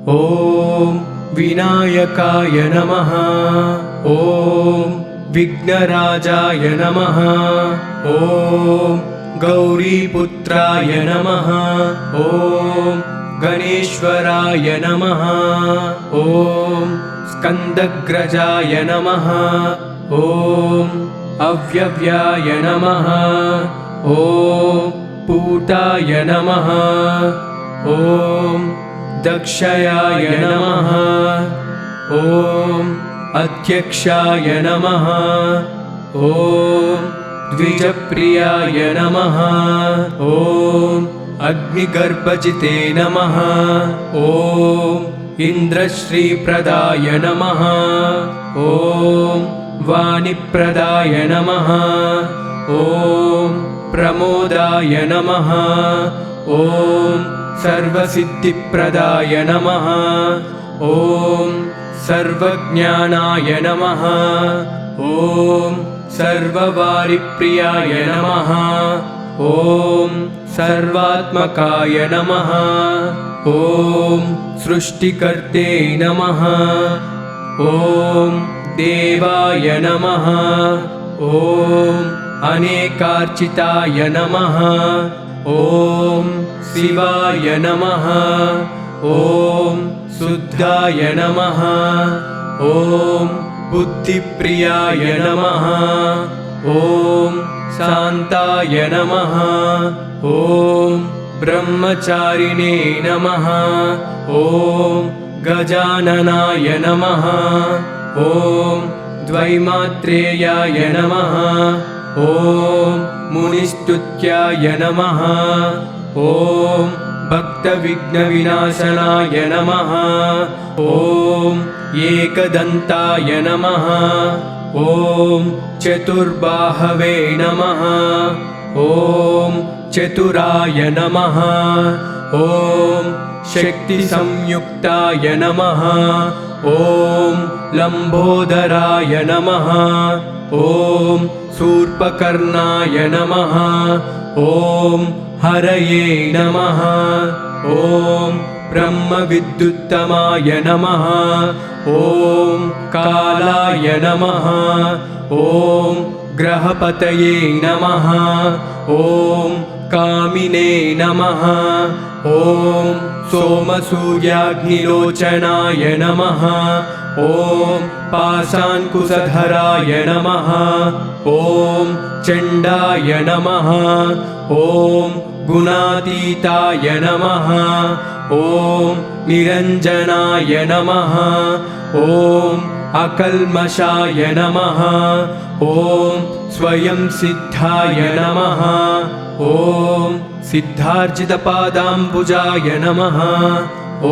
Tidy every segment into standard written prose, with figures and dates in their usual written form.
ॐ विनायकाय नमः। ॐ विघ्नराजाय नमः। ॐ गौरीपुत्राय नमः। ॐ गणेश्वराय नमः। ॐ स्कन्दग्रजाय नमः। ॐ अव्यव्याय नमः। ॐ पूताय नमः। ॐ दक्षयाय नमः। ॐ अध्यक्षाय नमः। ॐ द्विजप्रियाय नमः। ॐ अग्निगर्भजिते नमः। ॐ इन्द्रश्रीप्रदाय नमः। ॐ वाणिप्रदाय नमः। ॐ प्रमोदाय नमः। ॐ सर्वसिद्धिप्रदाय नमः। ॐ सर्वज्ञानाय नमः। ॐ सर्ववारिप्रियाय नमः। ॐ सर्वात्मकाय नमः। ॐ सृष्टिकर्ते नमः। ॐ देवाय नमः। ॐ अनेकार्चिताय नमः। ॐ शिवाय नमः। ॐ शुद्धाय नमः। ॐ बुद्धिप्रियाय नमः। ॐ शान्ताय नमः। ॐ ब्रह्मचारिणे नमः। ॐ गजाननाय नमः। ॐ द्वैमात्रेयाय नमः। ॐ मुनिस्तुत्याय नमः। ॐ भक्तविघ्नविनाशनाय नमः। ॐ एकदन्ताय नमः। ॐ चतुर्बाहवे नमः। ॐ चतुराय नमः। ॐ शक्तिसंयुक्ताय नमः। ॐ लम्बोदराय नमः। ॐ शूर्पकर्णाय नमः। ॐ हरये नमः। ॐ ब्रह्मविद्युत्तमाय नमः। ॐ कालाय नमः। ॐ ग्रहपतये नमः। ॐ कामिने नमः। ॐ सोमसूर्याग्निलोचनाय नमः। ॐ पाशाङ्कुशधराय नमः। ॐ चण्डाय नमः। ॐ गुणातीताय नमः। ॐ निरञ्जनाय नमः। ॐ अकल्मषाय नमः। ॐ स्वयं सिद्धाय नमः। ॐ सिद्धार्जितपादाम्बुजाय नमः। ॐ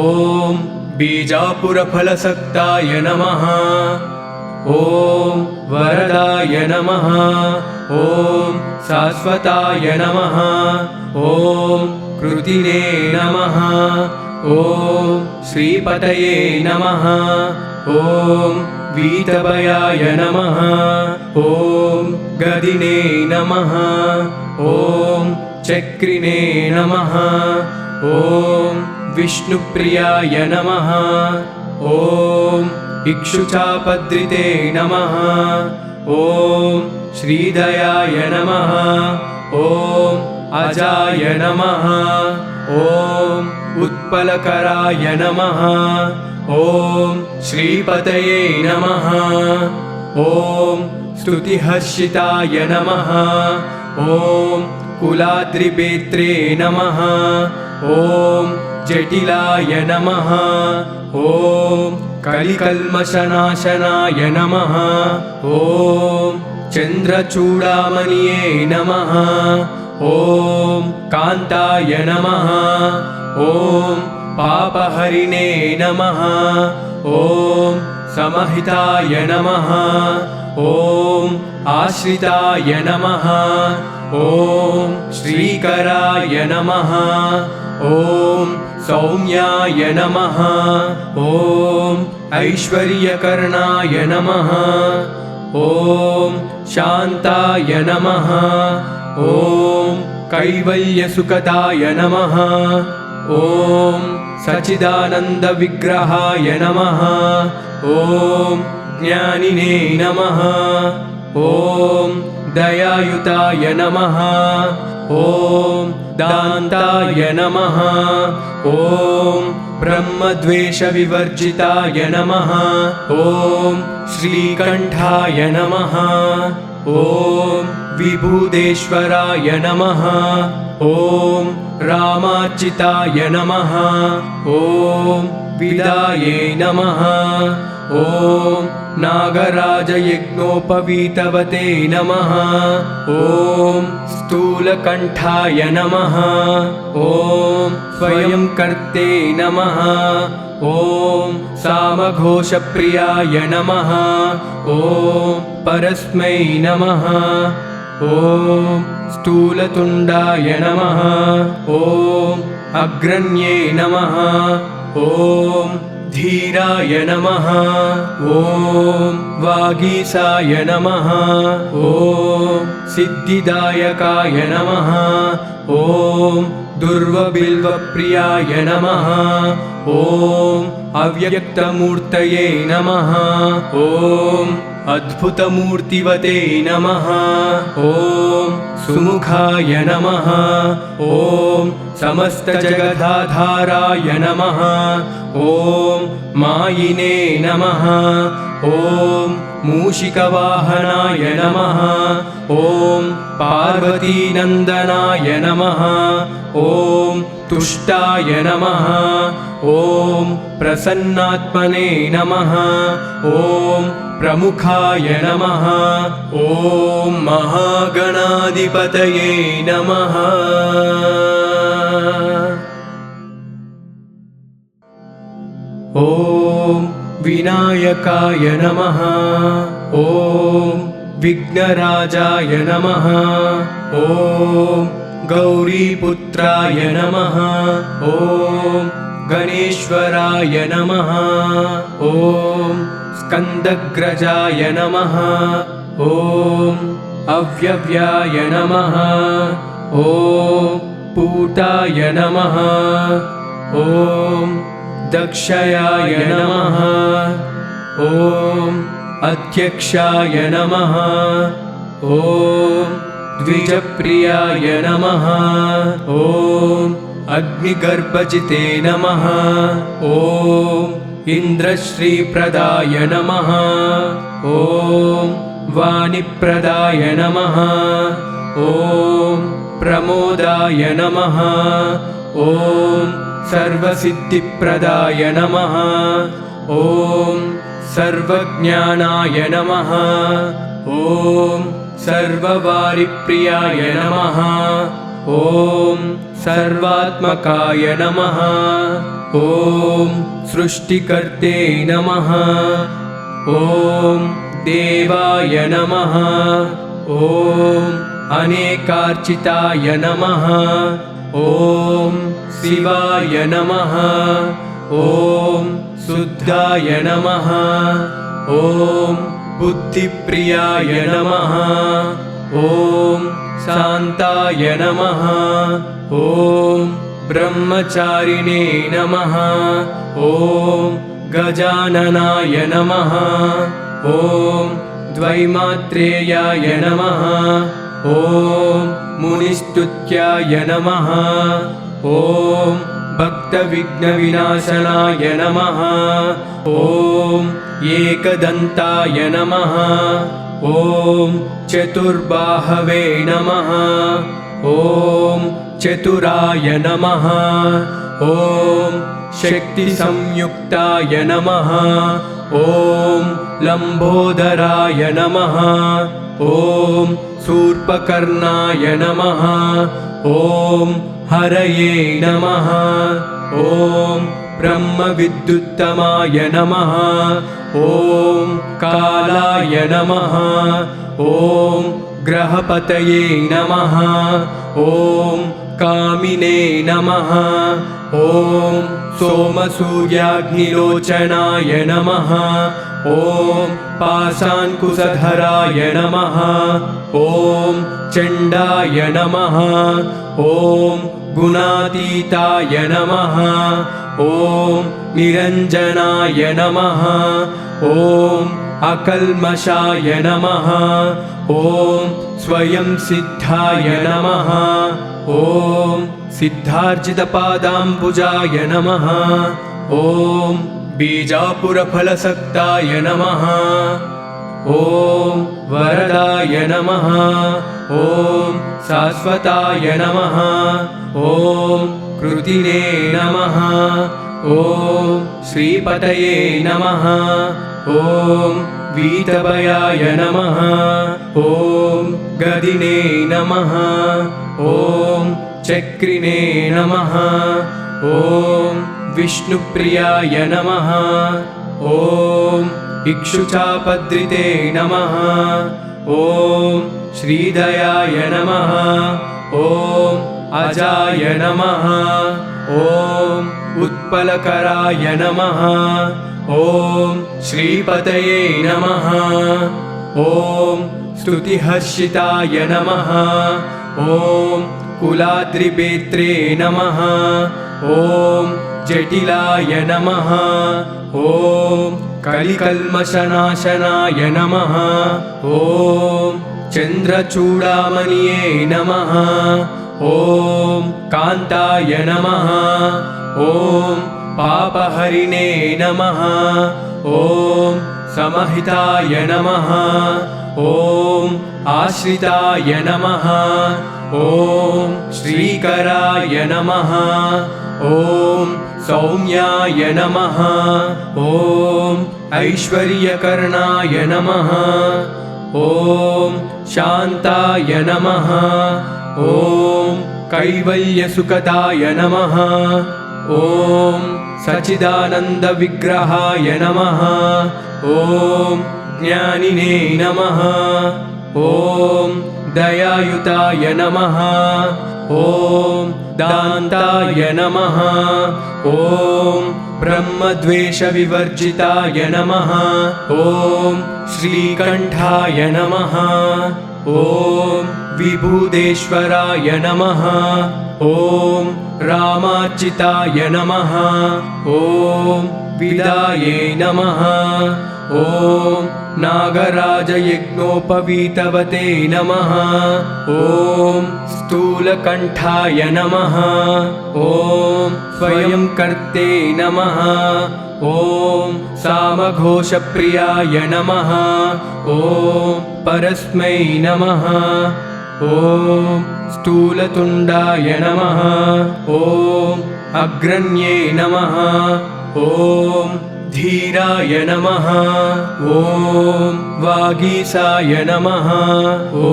बीजापुरफलसक्ताय नमः। ॐ वरदाय नमः। ॐ शाश्वताय नमः। ॐ कृतिने नमः। ॐ श्रीपतये नमः। ॐ वीतभयाय नमः। ॐ गदिने नमः। ॐ चक्रिणे नमः। ॐ विष्णुप्रियाय नमः। ॐ इक्षुचापद्रिते नमः। ॐ श्रीदयाय नमः। ॐ अजाय नमः। ॐ उत्पलकराय नमः। ॐ श्रीपतये नमः। ॐ स्तुतिहर्षिताय नमः। ॐ कुलाद्रिपेत्रे नमः। ॐ जटिलाय नमः। ॐ कलिकल्मषनाशनाय नमः। ॐ चन्द्रचूडामणिये नमः। ॐ कान्ताय नमः। ॐ पापहरिणे नमः। ॐ समहिताय नमः। ॐ आश्रिताय नमः। ॐ श्रीकराय नमः। ॐ सौम्याय नमः। ॐ ऐश्वर्यकर्णाय नमः। ॐ शान्ताय नमः। ॐ कैवल्यसुखदाय नमः। ॐ सच्चिदानन्दविग्रहाय नमः। ॐ ज्ञानिने नमः। ॐ दयायुताय नमः। ॐ दान्ताय नमः। ॐ ब्रह्मद्वेषविवर्जिताय नमः। ॐ श्रीकण्ठाय नमः। ॐ विभूदेश्वराय नमः। ॐ रामार्चिताय नमः। ॐ विदाये नमः। ॐ नागराजयज्ञोपवीतवते नमः। ॐ स्थूलकण्ठाय नमः। ॐ स्वयंकर्ते नमः। ॐ सामघोषप्रियाय नमः। ॐ परस्मै नमः। ॐ स्थूलतुण्डाय नमः। ॐ अग्रण्ये नमः। ॐ धीराय नमः। ॐ वागीसाय नमः। ॐ सिद्धिदायकाय नमः। ॐ दुर्वबिल्वप्रियाय नमः। ॐ अव्यक्तमूर्तये नमः। ॐ अद्भुतमूर्तिवते नमः। ॐ सुमुखाय नमः। ॐ समस्तजगदाधाराय नमः। ॐ मायिने नमः। ॐ मूषिकवाहनाय नमः। ॐ पार्वतीनन्दनाय नमः। ॐ तुष्टाय नमः। ॐ प्रसन्नात्मने नमः। ॐ प्रमुखाय नमः। ॐ महागणाधिपतये नमः। ॐ विनायकाय नमः। ॐ विघ्नराजाय नमः। ॐ गौरीपुत्राय नमः। ॐ गणेश्वराय नमः। ॐ स्कन्दग्रजाय नमः। ॐ अव्यव्याय नमः। ॐ पूताय नमः। ॐ दक्षयाय नमः। ॐ अध्यक्षाय नमः। ॐ द्विजप्रियाय नमः। ॐ अग्निगर्भजिते नमः। ॐ इन्द्रश्रीप्रदाय नमः। ॐ वाणिप्रदाय नमः। ॐ प्रमोदाय नमः। ॐ सर्वसिद्धिप्रदाय नमः। ॐ सर्वज्ञानाय नमः। ॐ सर्ववारिप्रियाय नमः। ॐ सर्वात्मकाय नमः। ॐ सृष्टिकर्ते नमः। ॐ देवाय नमः। ॐ अनेकार्चिताय नमः। ॐ शिवाय नमः। ॐ शुद्धाय नमः। ॐ बुद्धिप्रियाय नमः। ॐ शान्ताय नमः। ॐ ब्रह्मचारिणे नमः। ॐ गजाननाय नमः। ॐ द्वैमात्रेयाय नमः। ॐ मुनिस्तुत्याय नमः। ॐ भक्तविघ्नविनाशनाय नमः। ॐ एकदन्ताय नमः। ॐ चतुर्बाहवे नमः। ॐ चतुराय नमः। ॐ शक्तिसंयुक्ताय नमः। ॐ लम्बोदराय नमः। ॐ शूर्पकर्णाय नमः। ॐ हरये नमः। ॐ ब्रह्मविद्युत्तमाय नमः। ॐ कालाय नमः। ॐ ग्रहपतये नमः। ॐ कामिने नमः। ॐ सोमसूर्याग्निलोचनाय नमः। ॐ पाशाङ्कुशधराय नमः। ॐ चण्डाय नमः। ॐ गुणातीताय नमः। ॐ निरञ्जनाय नमः। ॐ अकल्मषाय नमः। ॐ स्वयं सिद्धाय नमः। ॐ सिद्धार्जितपादाम्बुजाय नमः। ॐ बीजापुरफलसक्ताय नमः। ॐ वरदाय नमः। ॐ शाश्वताय नमः। ॐ कृतिने नमः। ॐ श्रीपतये नमः। ॐ वीतभयाय नमः। ॐ गदिने नमः। ॐ चक्रिणे नमः। ॐ विष्णुप्रियाय नमः। ॐ इक्षुचापद्रिते नमः। ॐ श्रीदयाय नमः। ॐ अजाय नमः। ॐ उत्पलकराय नमः। ॐ श्रीपतये नमः। ॐ स्तुतिहर्षिताय नमः। ॐ कुलाद्रिपेत्रे नमः। ॐ जटिलाय नमः। ॐ कलिकल्मषनाशनाय नमः। ॐ चन्द्रचूडामणिये नमः। ॐ कान्ताय नमः। ॐ पापहरिणे नमः। ॐ समहिताय नमः। ॐ आश्रिताय नमः। ॐ श्रीकराय नमः। ॐ सौम्याय नमः। ॐ ऐश्वर्यकर्णाय नमः। ॐ शान्ताय नमः। ॐ कैवल्यसुखदाय नमः। ॐ सच्चिदानन्दविग्रहाय नमः। ॐ ज्ञानिने नमः। ॐ दयायुताय नमः। ॐ दान्ताय नमः। ॐ ब्रह्मद्वेषविवर्जिताय नमः। ॐ श्रीकण्ठाय नमः। ॐ विभूदेश्वराय नमः। ॐ रामार्चिताय नमः। ॐ विदाये नमः। ॐ नागराजयज्ञोपवीतवते नमः। ॐ स्थूलकण्ठाय नमः। ॐ स्वयंकर्ते नमः। ॐ सामघोषप्रियाय नमः। ॐ परस्मै नमः। ॐ स्थूलतुण्डाय नमः। ॐ अग्रण्ये नमः। ॐ धीराय नमः। ॐ वागीशाय नमः। ॐ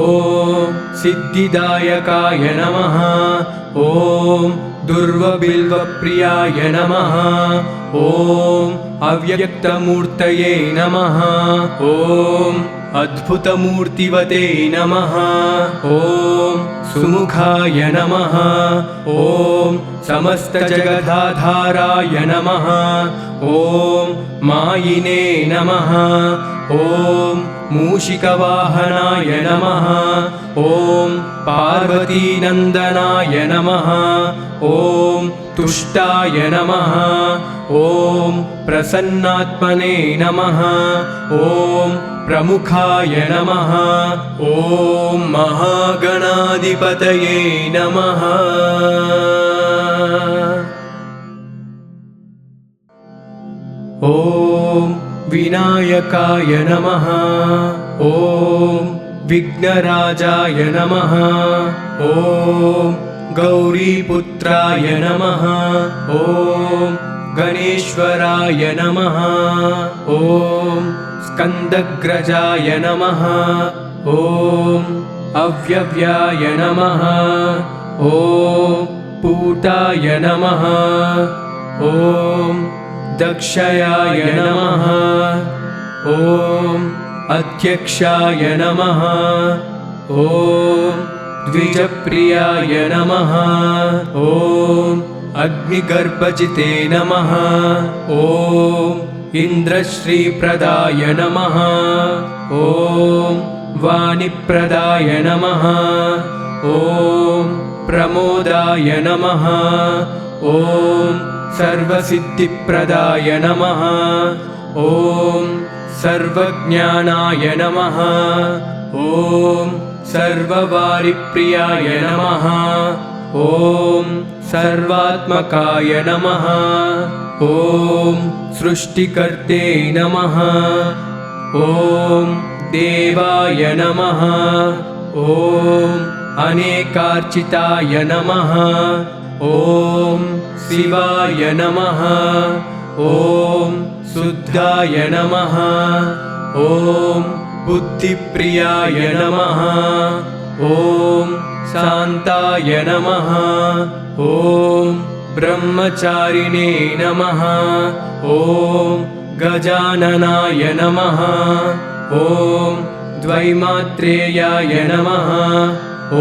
सिद्धिदायकाय नमः। ॐ दुर्वबिल्वप्रियाय नमः। ॐ अव्यक्तमूर्तये नमः। ॐ अद्भुतमूर्तिवते नमः। ॐ सुमुखाय नमः। ॐ समस्तजगदाधाराय नमः। ॐ मायिने नमः। ॐ मूषिकवाहनाय नमः। ॐ पार्वतीनन्दनाय नमः। ॐ तुष्टाय नमः। ॐ प्रसन्नात्मने नमः। ॐ प्रमुखाय नमः। ॐ महागणाधिपतये नमः। ॐ विनायकाय नमः। ॐ विघ्नराजाय नमः। ॐ गौरीपुत्राय नमः। ॐ गणेश्वराय नमः। ॐ स्कन्दग्रजाय नमः। ॐ अव्यव्याय नमः। ॐ पूताय नमः। ॐ दक्षयाय नमः। ॐ अध्यक्षाय नमः। ॐ द्विजप्रियाय नमः। ॐ अग्निगर्भजिते नमः। ॐ इन्द्रश्रीप्रदाय नमः। ॐ वाणिप्रदाय नमः। ॐ प्रमोदाय नमः। ॐ सर्वसिद्धिप्रदाय नमः। ॐ सर्वज्ञानाय नमः। ॐ सर्ववारिप्रियाय नमः। ॐ सर्वात्मकाय नमः। ॐ सृष्टिकर्ते नमः। ॐ देवाय नमः। ॐ अनेकार्चिताय नमः। ॐ शिवाय नमः। ॐ शुद्धाय नमः। ॐ बुद्धिप्रियाय नमः। ॐ शान्ताय नमः। ॐ ब्रह्मचारिणे नमः। ॐ गजाननाय नमः। ॐ द्वैमात्रेयाय नमः। ॐ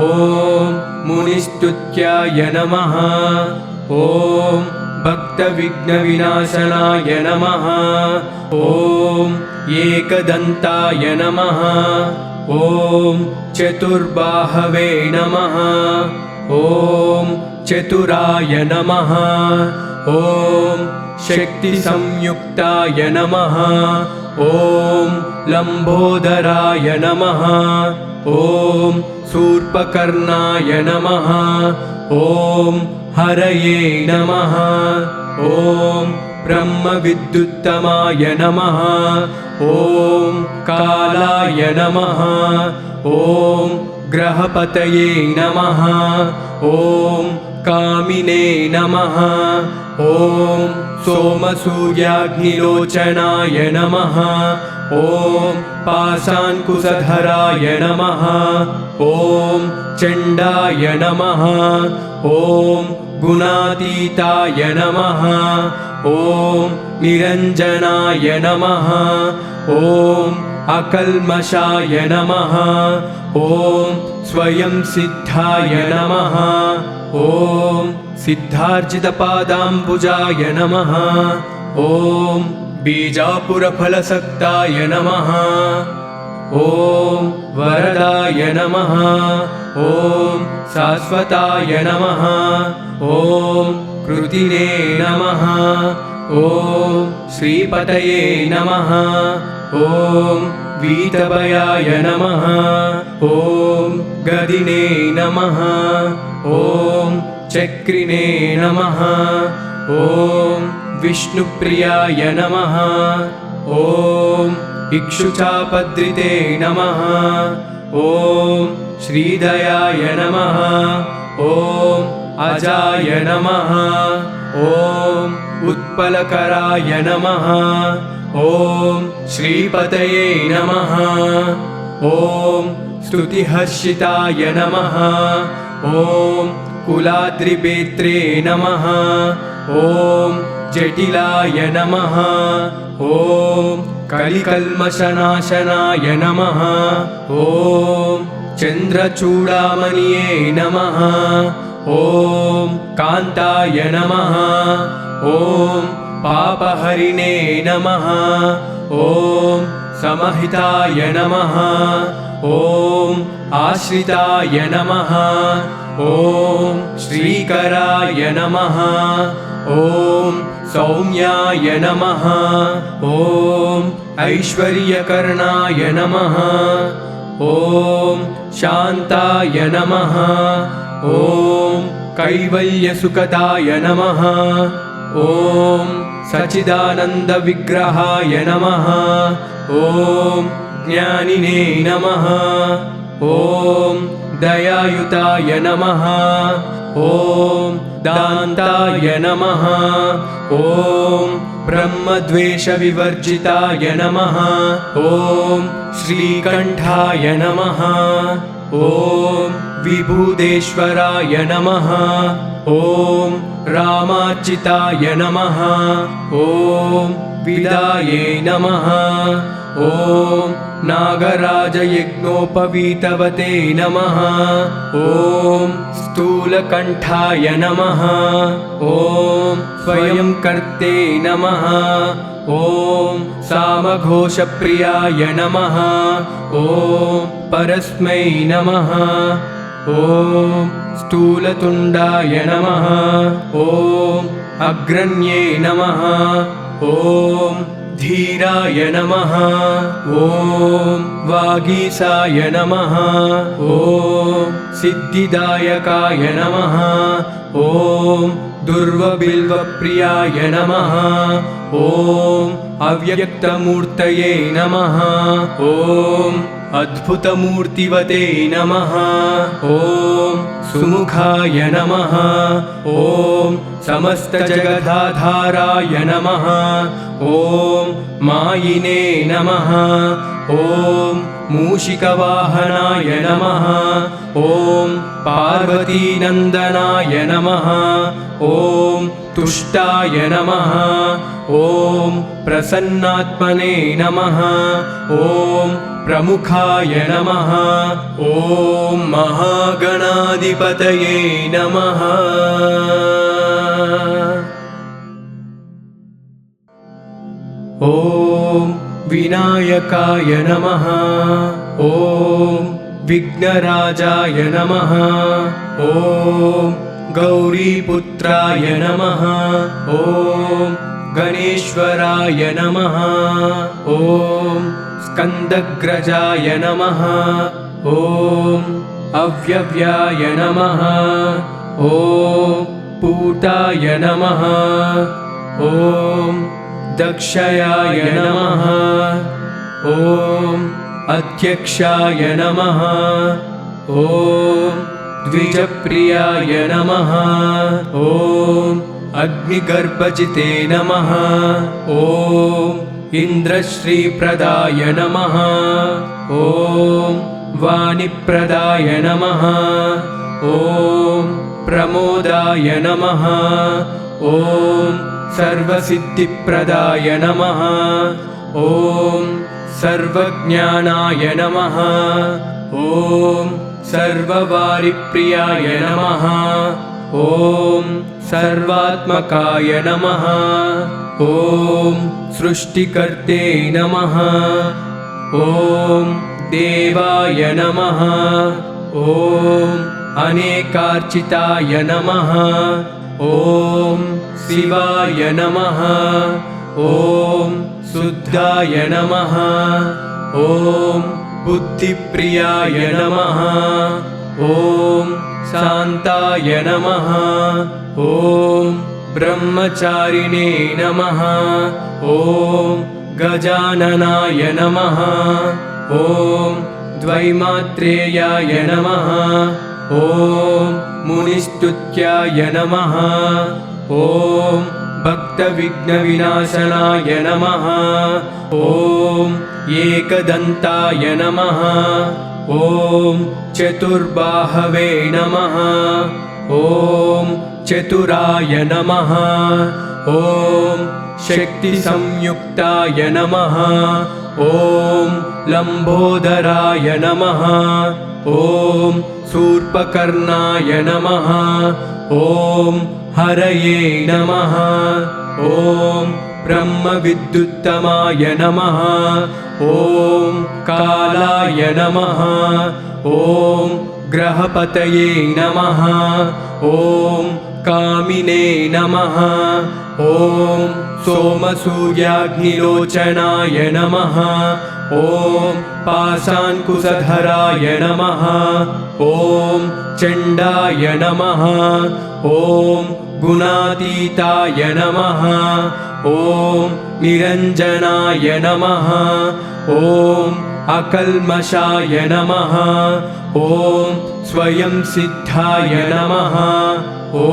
मुनिस्तुत्याय नमः। ॐ भक्तविघ्नविनाशनाय नमः। ॐ एकदन्ताय नमः। ॐ चतुर्बाहवे नमः। ॐ चतुराय नमः। ॐ शक्तिसंयुक्ताय नमः। ॐ लम्बोदराय नमः। ॐ शूर्पकर्णाय नमः। ॐ हरये नमः। ॐ ब्रह्मविद्युत्तमाय नमः। ॐ कालाय नमः। ॐ ग्रहपतये नमः। ॐ कामिने नमः। ॐ सोमसूर्याग्निलोचनाय नमः। ॐ पाशाङ्कुशधराय नमः। ॐ चण्डाय नमः। ॐ गुणातीताय नमः। ॐ निरञ्जनाय नमः। ॐ अकल्मषाय नमः। ॐ स्वयं सिद्धाय नमः। ॐ सिद्धार्जितपादाम्बुजाय नमः। ॐ बीजापुरफलसक्ताय नमः। ॐ वरदाय नमः। ॐ शाश्वताय नमः। ॐ कृतिने नमः। ॐ श्रीपतये नमः। ॐ वीतभयाय नमः। ॐ गदिने नमः। ॐ चक्रिणे नमः। ॐ विष्णुप्रियाय नमः। ॐ इक्षुचापद्रिते नमः। ॐ श्रीदयाय नमः। ॐ अजाय नमः। ॐ उत्पलकराय नमः। ॐ श्रीपतये नमः। ॐ स्तुतिहर्षिताय नमः। ॐ कुलाद्रिपेत्रे नमः। ॐ जटिलाय नमः। ॐ कलिकल्मषनाशनाय नमः। ॐ चन्द्रचूडामणिये नमः। ॐ कान्ताय नमः। ॐ पापहरिणे नमः। ॐ समहिताय नमः। ॐ आश्रिताय नमः। ॐ श्रीकराय नमः। ॐ सौम्याय नमः। ॐ ऐश्वर्यकर्णाय नमः। ॐ शान्ताय नमः। ॐ कैवल्यसुखदाय नमः। ॐ सच्चिदानन्दविग्रहाय नमः। ॐ ज्ञानिने नमः। ॐ दयायुताय नमः। ॐ दान्ताय नमः। ॐ ब्रह्मद्वेषविवर्जिताय नमः। ॐ श्रीकण्ठाय नमः। ॐ विभूदेश्वराय नमः। ॐ रामार्चिताय नमः। ॐ विदाये नमः। ॐ नागराजयज्ञोपवीतवते नमः। ॐ स्थूलकण्ठाय नमः। ॐ स्वयंकर्ते नमः। ॐ सामघोषप्रियाय नमः। ॐ परस्मै नमः। ॐ स्थूलतुण्डाय नमः। ॐ अग्रण्ये नमः। ॐ धीराय नमः। ॐ वागीसाय नमः। ॐ सिद्धिदायकाय नमः। ॐ दुर्वबिल्वप्रियाय नमः। ॐ अव्यक्तमूर्तये नमः। ॐ अद्भुतमूर्तिवते नमः। ॐ सुमुखाय नमः। ॐ समस्तजगदाधाराय नमः। ॐ मायिने नमः। ॐ मूषिकवाहनाय नमः। ॐ पार्वतीनन्दनाय नमः। ॐ तुष्टाय नमः। ॐ प्रसन्नात्मने नमः। ॐ प्रमुखाय नमः। ॐ महागणाधिपतये नमः। ॐ विनायकाय नमः। ॐ विघ्नराजाय नमः। ॐ गौरीपुत्राय नमः। ॐ गणेश्वराय नमः। ॐ स्कन्दग्रजाय नमः। ॐ अव्यव्याय नमः। ॐ पूताय नमः। ॐ दक्षयाय नमः। ॐ अध्यक्षाय नमः। ॐ द्विजप्रियाय नमः। ॐ अग्निगर्भजिते नमः। ॐ इन्द्रश्रीप्रदाय नमः। ॐ वाणिप्रदाय नमः। ॐ प्रमोदाय नमः। ॐ सर्वसिद्धिप्रदाय नमः। ॐ सर्वज्ञानाय नमः। ॐ सर्ववारिप्रियाय नमः। ॐ सर्वात्मकाय नमः। ॐ सृष्टिकर्ते नमः। ॐ देवाय नमः। ॐ अनेकार्चिताय नमः। ॐ शिवाय नमः। ॐ शुद्धाय नमः। ॐ बुद्धिप्रियाय नमः। ॐ शान्ताय नमः। ॐ ब्रह्मचारिणे नमः। ॐ गजाननाय नमः। ॐ द्वैमात्रेयाय नमः। ॐ मुनिस्तुत्याय नमः। ॐ भक्तविघ्नविनाशनाय नमः। ॐ एकदन्ताय नमः। ॐ चतुर्बाहवे नमः। ॐ चतुराय नमः। ॐ शक्तिसंयुक्ताय नमः। ॐ लम्बोदराय नमः। ॐ शूर्पकर्णाय नमः। ॐ हरये नमः। ॐ ब्रह्मविद्युत्तमाय नमः। ॐ कालाय नमः। ॐ ग्रहपतये नमः। ॐ कामिने नमः। ॐ सोमसूर्याग्निलोचनाय नमः। ॐ पाशाङ्कुशधराय नमः। ॐ चण्डाय नमः। ॐ गुणातीताय नमः। ॐ निरञ्जनाय नमः। ॐ अकल्मषाय नमः। ॐ स्वयं सिद्धाय नमः। ॐ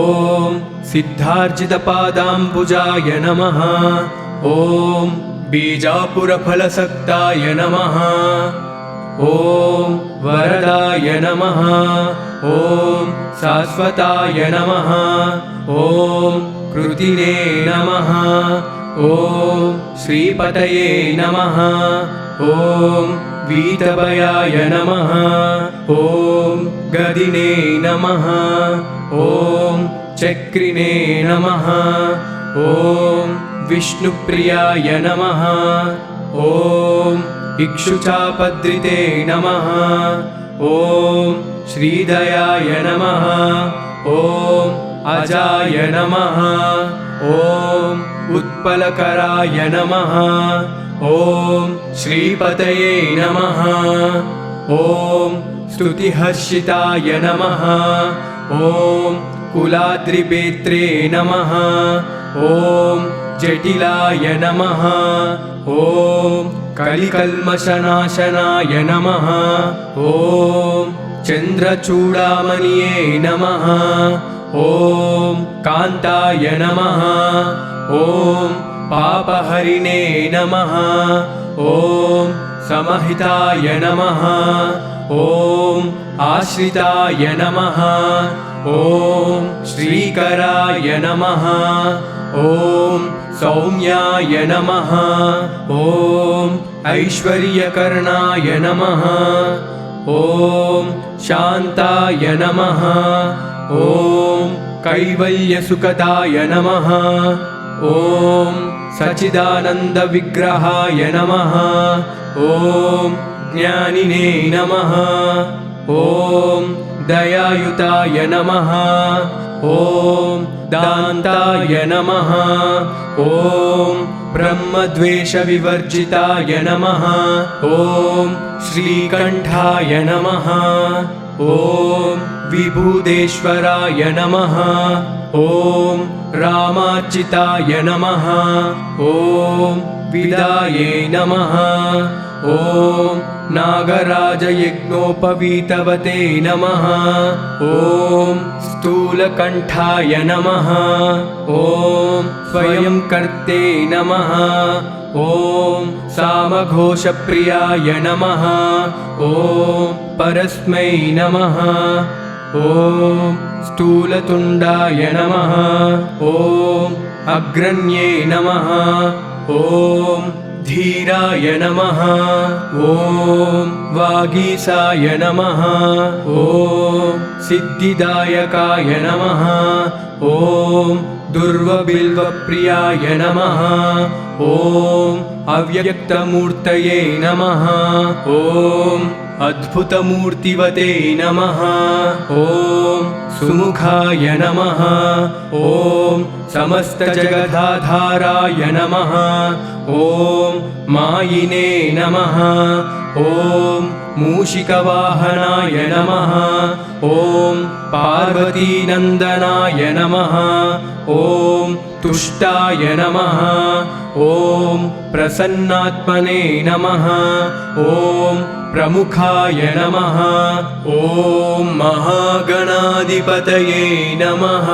सिद्धार्जितपादाम्बुजाय नमः। ॐ बीजापुरफलसक्ताय नमः। ॐ वरदाय नमः। ॐ शाश्वताय नमः। ॐ कृतिने नमः। ॐ श्रीपतये नमः। ॐ वीतभयाय नमः ॐ गदिने नमः ॐ चक्रिणे नमः ॐ विष्णुप्रियाय नमः ॐ इक्षुचापद्रिते नमः ॐ श्रीदयाय नमः ॐ अजाय नमः ॐ उत्पलकराय नमः ॐ श्रीपतये नमः ॐ स्तुतिहर्षिताय नमः ॐ कुलाद्रिपेत्रे नमः ॐ जटिलाय नमः ॐ कलिकल्मषनाशनाय नमः ॐ चन्द्रचूडामणिये नमः ॐ कान्ताय नमः ॐ पापहरिणे नमः ॐ समहिताय नमः ॐ आश्रिताय नमः ॐ श्रीकराय नमः ॐ सौम्याय नमः ॐ ऐश्वर्यकर्णाय नमः ॐ शान्ताय नमः ॐ कैवल्यसुखदाय नमः ॐ सच्चिदानन्दविग्रहाय नमः ॐ ज्ञानिने नमः ॐ दयायुताय नमः ॐ दान्ताय नमः ॐ ब्रह्मद्वेषविवर्जिताय नमः ॐ श्रीकण्ठाय नमः ॐ विभूदेश्वराय नमः ॐ रामार्चिताय नमः ॐ विदाये नमः ॐ नागराजयज्ञोपवीतवते नमः ॐ स्थूलकण्ठाय नमः ॐ स्वयंकर्ते नमः ॐ सामघोषप्रियाय नमः ॐ परस्मै नमः ॐ स्थूलतुण्डाय नमः ॐ अग्रण्ये नमः ॐ धीराय नमः ॐ वागीसाय नमः ॐ सिद्धिदायकाय नमः ॐ दुर्वबिल्वप्रियाय नमः ॐ अव्यक्तमूर्तये नमः ॐ अद्भुतमूर्तिवते नमः ॐ सुमुखाय नमः ॐ समस्तजगदाधाराय नमः ॐ मायिने नमः ॐ मूषिकवाहनाय नमः ॐ पार्वतीनन्दनाय नमः ॐ तुष्टाय नमः ॐ प्रसन्नात्मने नमः ॐ प्रमुखाय नमः ॐ महागणाधिपतये नमः।